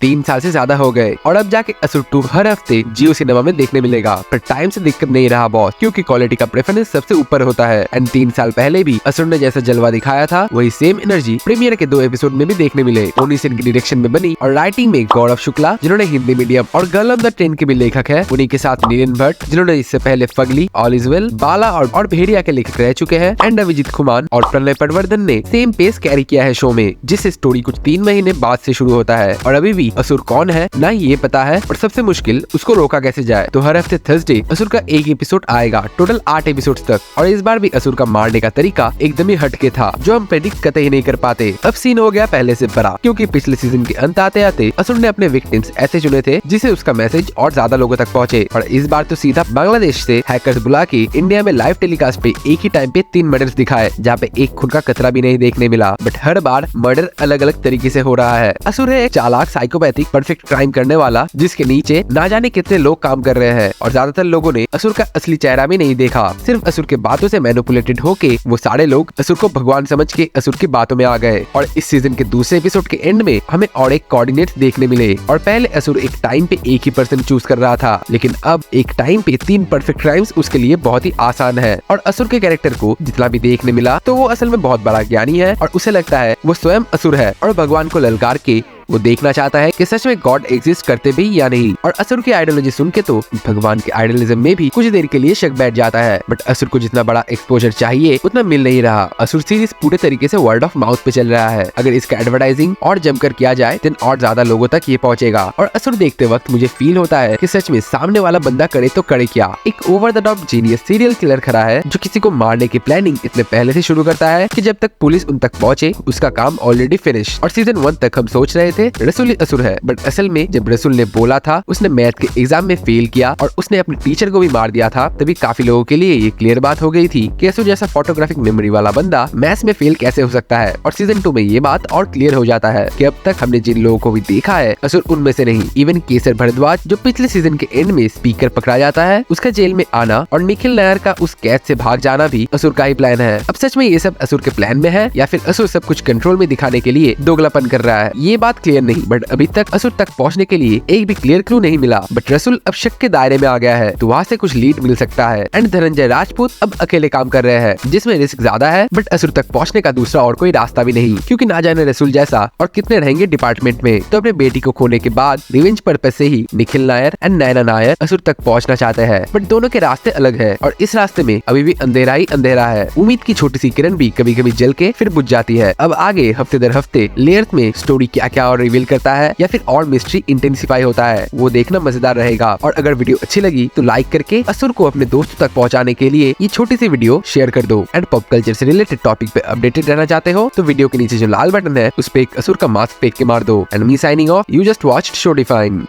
3 साल से ज्यादा हो गए और अब जाके असुर 2 हर हफ्ते जियो सिनेमा में देखने मिलेगा। पर टाइम से दिक्कत नहीं रहा बॉस, क्योंकि क्वालिटी का प्रेफरेंस सबसे ऊपर होता है। एंड 3 साल पहले भी असुर ने जैसा जलवा दिखाया था वही सेम एनर्जी प्रीमियर के 2 एपिसोड में भी देखने मिले। ओनी सेन की डायरेक्शन में बनी और राइटिंग में गौरव शुक्ला, जिन्होंने हिंदी मीडियम और गर्ल ऑफ द ट्रेन के भी लेखक है। उन्हीं के साथ नीलिन भट्ट, जिन्होंने इससे पहले फगली, ऑल इज वेल, बाला और भेड़िया के लेखक रह चुके हैं। एंड अभिजीत खुमान और प्रणय पटवर्धन ने सेम पेस कैरी किया है शो में, जिससे स्टोरी कुछ 3 महीने बाद से शुरू होता है और अभी भी असुर कौन है ना ये पता है, और सबसे मुश्किल उसको रोका कैसे जाए। तो हर हफ्ते थर्सडे असुर का एक एपिसोड आएगा, टोटल 8 एपिसोड तक। और इस बार भी असुर का मारने का तरीका एकदम ही हटके था, जो हम प्रेडिक्ट कतई ही नहीं कर पाते। अब सीन हो गया पहले से बड़ा, क्योंकि पिछले सीजन के अंत आते आते असुर ने अपने विक्टिम्स ऐसे चुने थे जिसे उसका मैसेज और ज्यादा लोगों तक पहुँचे। और इस बार तो सीधा बांग्लादेश से हैकर्स बुला के इंडिया में लाइव टेलीकास्ट पे एक ही टाइम पे 3 मर्डर्स दिखाए, जहाँ पे एक खून का कतरा भी नहीं देखने मिला। बट हर बार मर्डर अलग अलग तरीके से हो रहा है। असुर है एक चालाक, साइकोपैथिक, परफेक्ट क्राइम करने वाला, जिसके नीचे ना जाने कितने लोग काम कर रहे हैं। और ज्यादातर लोगों ने असुर का असली चेहरा भी नहीं देखा, सिर्फ असुर के बातों से मैनिपुलेटेड होके वो सारे लोग असुर को भगवान समझ के असुर की बातों में आ गए। और इस सीजन के दूसरे एपिसोड के एंड में हमें और एक कोऑर्डिनेट्स देखने मिले। और पहले असुर एक टाइम पे एक ही पर्सन चूज कर रहा था, लेकिन अब एक टाइम पे 3 परफेक्ट क्राइम्स उसके लिए बहुत ही आसान है। और असुर के कैरेक्टर को जितना भी देखने मिला तो वो असल में बहुत बड़ा ज्ञानी है, और उसे लगता है वो स्वयं असुर है और भगवान को ललकार के वो देखना चाहता है कि सच में गॉड एग्जिस्ट करते भी या नहीं। और असुर की आइडियोलॉजी सुन के तो भगवान के आइडियलिज्म में भी कुछ देर के लिए शक बैठ जाता है। बट असुर को जितना बड़ा एक्सपोजर चाहिए उतना मिल नहीं रहा। असुर सीरीज पूरे तरीके से वर्ड ऑफ माउथ पे चल रहा है। अगर इसका एडवर्टाइजिंग और जमकर किया जाए तो और ज्यादा लोगों तक ये पहुंचेगा। और असुर देखते वक्त मुझे फील होता है कि सच में सामने वाला बंदा करे तो करे क्या, एक over the top genius serial killer खड़ा है जो किसी को मारने की प्लानिंग इतने पहले से शुरू करता है कि जब तक पुलिस उन तक पहुंचे उसका काम ऑलरेडी फिनिश। और सीजन 1 तक हम सोच रहे थे रसूल असुर है, बट असल में जब रसूल ने बोला था उसने मैथ के एग्जाम में फेल किया और उसने अपने टीचर को भी मार दिया था, तभी काफी लोगों के लिए ये क्लियर बात हो गई थी कि असुर जैसा फोटोग्राफिक मेमोरी वाला बंदा मैथ्स में फेल कैसे हो सकता है। और सीजन 2 में ये बात और क्लियर हो जाता है कि अब तक हमने जिन लोगों को भी देखा है असुर उनमें से नहीं। इवन केसर भारद्वाज, जो पिछले सीजन के एंड में स्पीकर पकड़ा जाता है, उसका जेल में आना और निखिल नायर का उस कैद से भाग जाना भी असुर का ही प्लान है। अब सच में ये सब असुर के प्लान में है या फिर असुर सब कुछ कंट्रोल में दिखाने के लिए दोगलापन कर रहा है, ये बात क्लियर नहीं। बट अभी तक असुर तक पहुंचने के लिए एक भी क्लियर क्लू नहीं मिला। बट रसूल अब शक के दायरे में आ गया है, तो वहाँ से कुछ लीड मिल सकता है। एंड धनंजय राजपूत अब अकेले काम कर रहे हैं, जिसमें रिस्क ज्यादा है, बट असुर तक पहुंचने का दूसरा और कोई रास्ता भी नहीं, क्योंकि ना जाने रसूल जैसा और कितने रहेंगे डिपार्टमेंट में। तो अपने बेटी को खोने के बाद रिवेंज पर्पस से ही निखिल नायर एंड नैना नायर असुर तक पहुंचना चाहते हैं, बट दोनों के रास्ते अलग है और इस रास्ते में अभी भी अंधेरा ही अंधेरा है। उम्मीद की छोटी सी किरण भी कभी कभी जल के फिर बुझ जाती है। अब आगे हफ्ते दर हफ्ते लेयर्स में स्टोरी क्या क्या और रिवील करता है या फिर और मिस्ट्री इंटेंसिफाई होता है, वो देखना मजेदार रहेगा। और अगर वीडियो अच्छी लगी तो लाइक करके असुर को अपने दोस्तों तक पहुंचाने के लिए ये छोटी सी वीडियो शेयर कर दो। एंड पॉप कल्चर से रिलेटेड टॉपिक पे अपडेटेड रहना चाहते हो तो वीडियो के नीचे जो लाल बटन है उस पे एक असुर का मास्क फेंक के मार दो। And me signing off, you just watched show define.